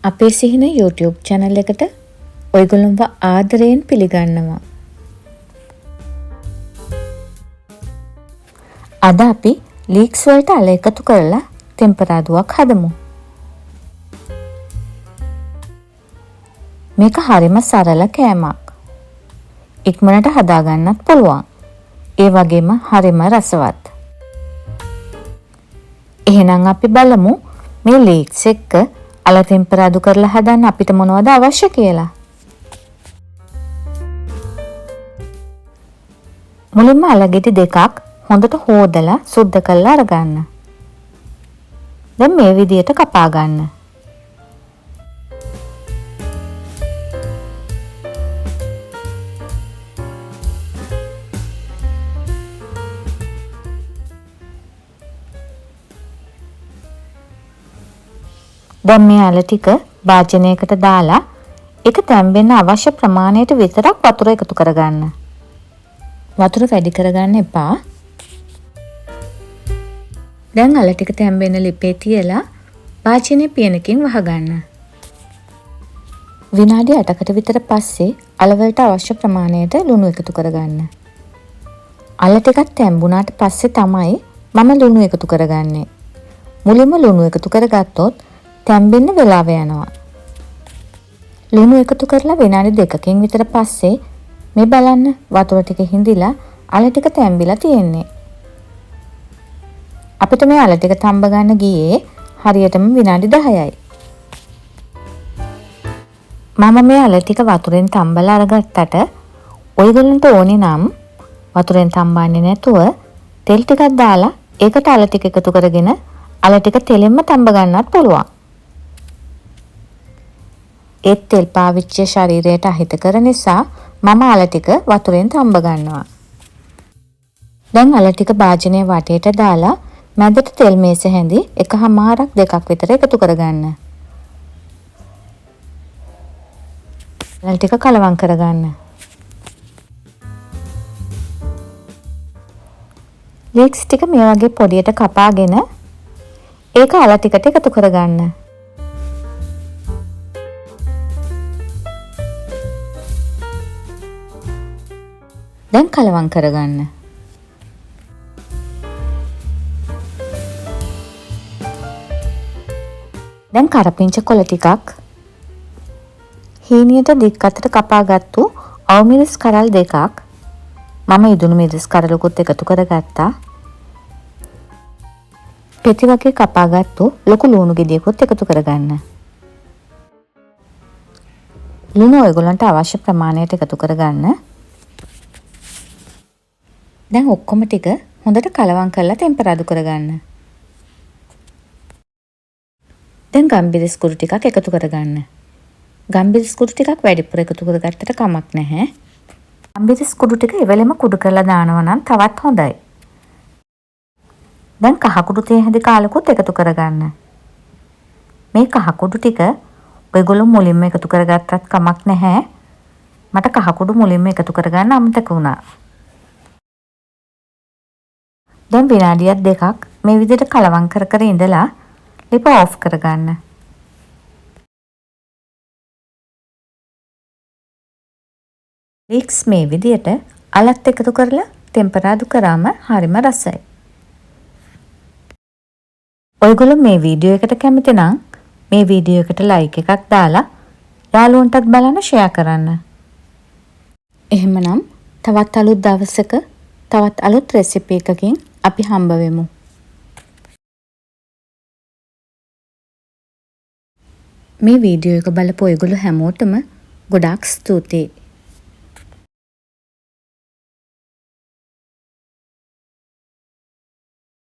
අපේ සිහින YouTube channel එකට ඔයගොල්ලන්ව ආදරයෙන් පිළිගන්නවා. අද අපි ලීක්ස් වලට අල එකතු කරලා තෙම්පරාදුවක් හදමු. මේක හරිම සරල කෑමක්. ඉක්මනට හදාගන්නත් පුළුවන්. ඒ වගේම හරිම රසවත්. එහෙනම් අපි බලමු මේ ලීක්ස් එක්ක අල තෙම්පරාදු කරලා හදන්න අපිට මොනවද අවශ්‍ය කියලා. මුලින්ම අල ගෙඩි දෙකක් හොඳට හොදලා සුද්ධ කරලා අරගන්න. දැන් මේ විදියට කපා ගන්න. දැන් මේ අල ටික භාජනයකට දාලා ඒක තැම්බෙන්න අවශ්‍ය ප්‍රමාණයට විතරක් වතුර එකතු කරගන්න. වතුර වැඩි කරගන්න එපා. දැන් අල ටික තැම්බෙන්න ලිපේ තියලා භාජනයේ පියනකින් වහගන්න. විනාඩි 8කට විතර පස්සේ අල වලට අවශ්‍ය ප්‍රමාණයට ලුණු එකතු කරගන්න. අල ටිකක් තැම්බුණාට පස්සේ තමයි මම ලුණු එකතු කරගන්නේ. මුලින්ම ලුණු එකතු කරගත්තොත් තැම්බෙන්න වෙලාව යනවා. ලුණු එකතු කරලා විනාඩි 2කින් විතර පස්සේ මේ බලන්න වතුර ටික හිඳිලා අල ටික තැම්බිලා තියෙන්නේ. අපිට මේ අල ටික තඹ ගන්න ගියේ හරියටම විනාඩි 10යි. මම මේ අල ටික වතුරෙන් තඹලා අරගත්තට ඔයගොල්ලන්ට ඕනේ නම් වතුරෙන් තඹන්නේ නැතුව තෙල් ටිකක් දාලා ඒකට අල ටික එකතු කරගෙන අල ටික තෙලෙන්ම තඹ ගන්නත් පුළුවන්. ඒ තෙල් පාවිච්චිය ශරීරයට අහිතකර නිසා මම අල ටික වතුරෙන් තඹ ගන්නවා. දැන් අල ටික භාජනයේ වටේට දාලා මැදට තෙල් මේස හැඳි එකහමාරක් දෙකක් විතර එකතු කරගන්න. අල ටික කලවම් කරගන්න. ලීක්ස් ටික මේ වගේ පොඩියට කපාගෙන ඒක අල ටිකට එකතු කරගන්න. දැන් කලවම් කරගන්න. දැන් කරපිංච කොළ ටිකක් හීනියට දික් අතට කපාගත්තු අවමිරිස් කරල් දෙකක් මම ඉදුණු මිරිස් කරලකුත් එකතු කරගත්තා. පෙති වගේ කපාගත්තු ලොකු ලුණු ගෙඩියකුත් එකතු කරගන්න. ලුණු ඔයගොල්ලන්ට අවශ්‍ය ප්‍රමාණයට එකතු කරගන්න. දැන් ඔක්කොම ටික හොඳට කලවම් කරලා තෙම්පරාදු කරගන්න. දැන් ගම්බිරිස් කුඩු ටිකක් එකතු කරගන්න. ගම්බිරිස් කුඩු ටිකක් වැඩිපුර එකතු කරගත්තට කමක් නැහැ. ගම්බිරිස් කුඩු ටික එවෙලෙම කුඩු කරලා දානවා නම් තවත් හොඳයි. දැන් කහ කුඩු තේ හැඳි කාලෙකුත් එකතු කරගන්න. මේ කහ කුඩු ටික ඔයගොල්ලෝ මුලින්ම එකතු කරගත්තත් කමක් නැහැ. මට කහ කුඩු මුලින්ම එකතු කරගන්න අමතක වුණා. දැන් විනාඩියක් දෙකක් මේ විදිහට කලවම් කර කර ඉඳලා ලිප ඔෆ් කරගන්න. ලීක්ස් මේ විදිහට අලත් එකතු කරලා තෙම්පරාදු කරාම හරිම රසයි. ඔයගොල්ලෝ මේ වීඩියෝ එකට කැමති නම් මේ වීඩියෝ එකට ලයික් එකක් දාලා යාළුවන්ටත් බලන්න ෂෙයා කරන්න. එහෙමනම් තවත් අලුත් දවසක තවත් අලුත් රෙසිපි එකකින් අපි හම්බ වෙමු. මේ වීඩියෝ එක බලපු ඔයගොල්ලෝ හැමෝටම ගොඩාක් ස්තුතියි.